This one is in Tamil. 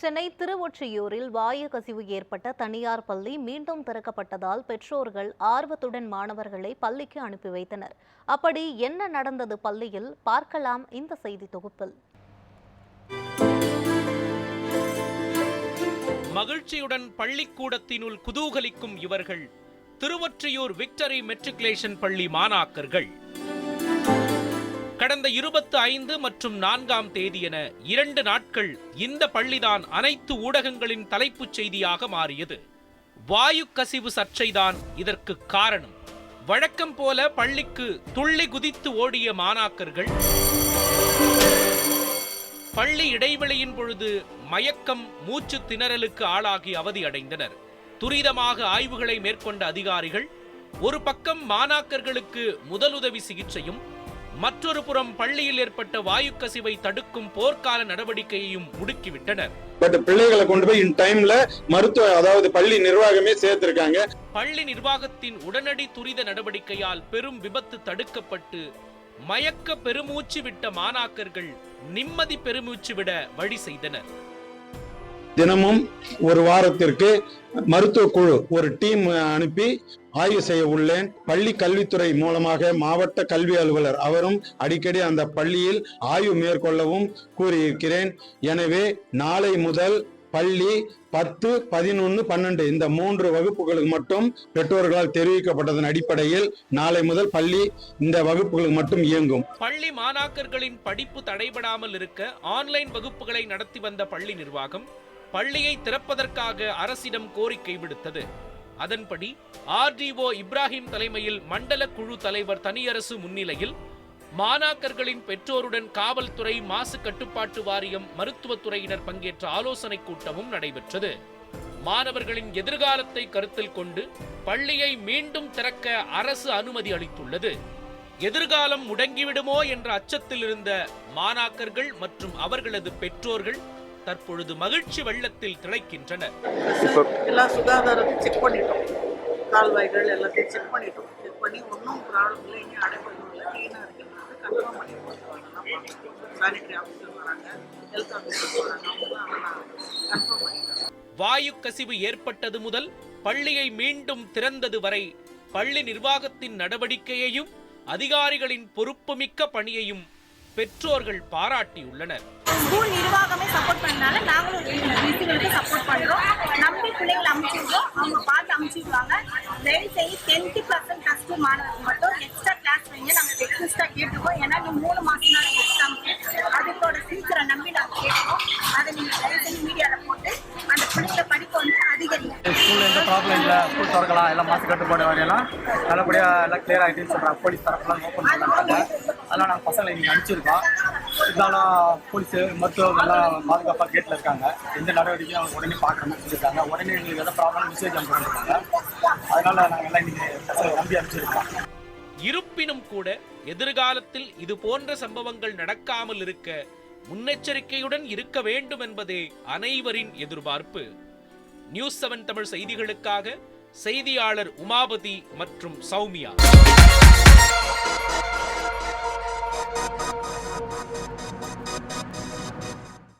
சென்னை திருவொற்றியூரில் வாயு கசிவு ஏற்பட்ட தனியார் பள்ளி மீண்டும் திறக்கப்பட்டதால் பெற்றோர்கள் ஆர்வத்துடன் மாணவர்களை பள்ளிக்கு அனுப்பி வைத்தனர். அப்படி என்ன நடந்தது பள்ளியில் பார்க்கலாம் இந்த செய்தி தொகுப்பில். மகிழ்ச்சியுடன் பள்ளிக்கூடத்தினுள் குதூகலிக்கும் இவர்கள் திருவொற்றியூர் விக்டரி மெட்ரிகுலேஷன் பள்ளி மாணாக்கர்கள். கடந்த 25 மற்றும் 4ஆம் தேதி என 2 நாட்கள் இந்த பள்ளிதான் அனைத்து ஊடகங்களின் தலைப்புச் செய்தியாக மாறியது. வாயு கசிவு சர்ச்சைதான் இதற்கு காரணம். வழக்கம் போல பள்ளிக்கு துள்ளி குதித்து ஓடிய மாணாக்கர்கள் பள்ளி இடைவெளியின் பொழுது மயக்கம், மூச்சு திணறலுக்கு ஆளாகி அவதி அடைந்தனர். துரிதமாக ஆய்வுகளை மேற்கொண்ட அதிகாரிகள் ஒரு பக்கம் மாணாக்கர்களுக்கு முதலுதவி சிகிச்சையும், மற்றொரு புறம் பள்ளியில் ஏற்பட்ட வாயு கசிவை தடுக்கும் போர்க்கால நடவடிக்கையையும் முடுக்கிவிட்டனர். பிள்ளைகளை கொண்டு போய் இன் டைம்ல மருத்துவ, அதாவது பள்ளி நிர்வாகமே சேர்த்திருக்காங்க. பள்ளி நிர்வாகத்தின் உடனடி துரித நடவடிக்கையால் பெரும் விபத்து தடுக்கப்பட்டு மயக்க பெருமூச்சு விட்ட மாணாக்கர்கள் நிம்மதி பெருமூச்சு விட வழி செய்தனர். தினமும் ஒரு வாரத்திற்கு மருத்துவ குழு ஒரு டீம் அனுப்பி ஆய்வு செய்ய உள்ளேன். பள்ளி கல்வித்துறை மூலமாக மாவட்ட கல்வி அலுவலர் அவரும் அடிக்கடி அந்த பள்ளியில் ஆய்வு மேற்கொள்ளவும் கூறியிருக்கிறேன். எனவே நாளை முதல் பள்ளி 10, 11, 12 இந்த 3 வகுப்புகளுக்கு மட்டும் பெற்றோர்களால் தெரிவிக்கப்பட்டதன் அடிப்படையில் நாளை முதல் பள்ளி இந்த வகுப்புகளுக்கு மட்டும் இயங்கும். பள்ளி மாணாக்கர்களின் படிப்பு தடைபடாமல் இருக்க ஆன்லைன் வகுப்புகளை நடத்தி வந்த பள்ளி நிர்வாகம் பள்ளியை திறப்பதற்காக அரசிடம் கோரிக்கை விடுத்தது. அதன்படி RDO இப்ராஹிம் தலைமையில் மண்டல குழு தலைவர் தனியரசு முன்னிலையில் மாணாக்கர்களின் பெற்றோருடன் காவல்துறை, மாசு கட்டுப்பாட்டு வாரியம், மருத்துவத்துறையினர் பங்கேற்ற ஆலோசனை கூட்டமும் நடைபெற்றது. மாணவர்களின் எதிர்காலத்தை கருத்தில் கொண்டு பள்ளியை மீண்டும் திறக்க அரசு அனுமதி அளித்துள்ளது. எதிர்காலம் முடங்கிவிடுமோ என்ற அச்சத்தில் இருந்த மாணாக்கர்கள் மற்றும் அவர்களது பெற்றோர்கள் தற்பொழுது மகிழ்ச்சி வெள்ளத்தில் திளைக்கின்றனர். எல்லா சுகாதாரத்தை செக் பண்ணிட்டோம், கால்வாய்கள் எல்லாத்தையும் செக் பண்ணிட்டோம். செக் பண்ணி ஒன்றும் ப்ராப்ளம் இல்லை, இங்கே அடைப்பதும் இல்லை, க்ளீனாக இருக்கிறது கன்ஃபார்ம் பண்ணி போட்டுருவாங்க. சானிட்டரி ஆஃபீஸர் வராங்க, ஹெல்த் ஆஃபீஸர் வராங்க, அவங்களாம் கன்ஃபார்ம் பண்ணிடுறாங்க. வாயு கசிவு ஏற்பட்டது முதல் பள்ளியை மீண்டும் திறந்தது வரை பள்ளி நிர்வாகத்தின் நடவடிக்கையையும் அதிகாரிகளின் பொறுப்புமிக்க பணியையும் பெற்றோர்கள் பாராட்டியுள்ளனர். ஸ்கூல் நிர்வாகமே சப்போர்ட் பண்ணனால நாங்களும் பிரின்சிபலுக்கு சப்போர்ட் பண்றோம். நம்பி பிள்ளைகளை அனுப்பிச்சிருக்கோம், அவங்க பார்த்து அனுப்பிச்சிடுவாங்க. தயவு செய்து 10% +2 மாணவர்கள் மட்டும் எக்ஸ்ட்ரா கிளாஸ் வைங்க, நாங்கள் ரெக்வெஸ்டா கேட்டுக்கோம். ஏன்னா நீ 3 மாசம் தான் எக்ஸாம், அதோட ஃபியூச்சரை நம்பி நாங்கள் கேட்போம். அதை நீங்க தயவு செய்து மீடியால போட்டு அந்த பிள்ளைங்களை படிக்க வந்து அதிகரிங்க. ஸ்கூல்ல எந்த ப்ராப்ளம் இல்லை, ஸ்கூல் திறக்கலாம், எல்லாம் மாசு கட்டுப்பாடு வரையெல்லாம் நல்லபடியா எல்லாம் கிளியர் ஆகிட்டுன்னு சொல்றாங்க. போலீஸ் தரப்பெல்லாம் ஓப்பன் பண்ணாங்க. அதெல்லாம் நாங்கள் பசங்களை இங்கே அனுப்பிச்சிருக்கோம். இருந்தாலும் போலீஸ், மருத்துவர்கள் எல்லாம் பாதுகாப்பாக கேட்டில் இருக்காங்க. எந்த நடவடிக்கையும் அவங்க உடனே பார்க்கணும்னு சொல்லியிருக்காங்க. உடனே எங்களுக்கு எதாவது ப்ராப்ளம் மெசேஜ் அனுப்பிச்சிருக்காங்க. அதனால நாங்கள் எல்லாம் இன்னைக்கு நம்பி அனுப்பிச்சிருக்கோம். இருப்பினும் கூட எதிர்காலத்தில் இது போன்ற சம்பவங்கள் நடக்காமல் இருக்க முன்னெச்சரிக்கையுடன் இருக்க வேண்டும் என்பதே அனைவரின் எதிர்பார்ப்பு. நியூஸ் 7 தமிழ் செய்திகளுக்காக செய்தியாளர் உமாபதி மற்றும் சௌமியா.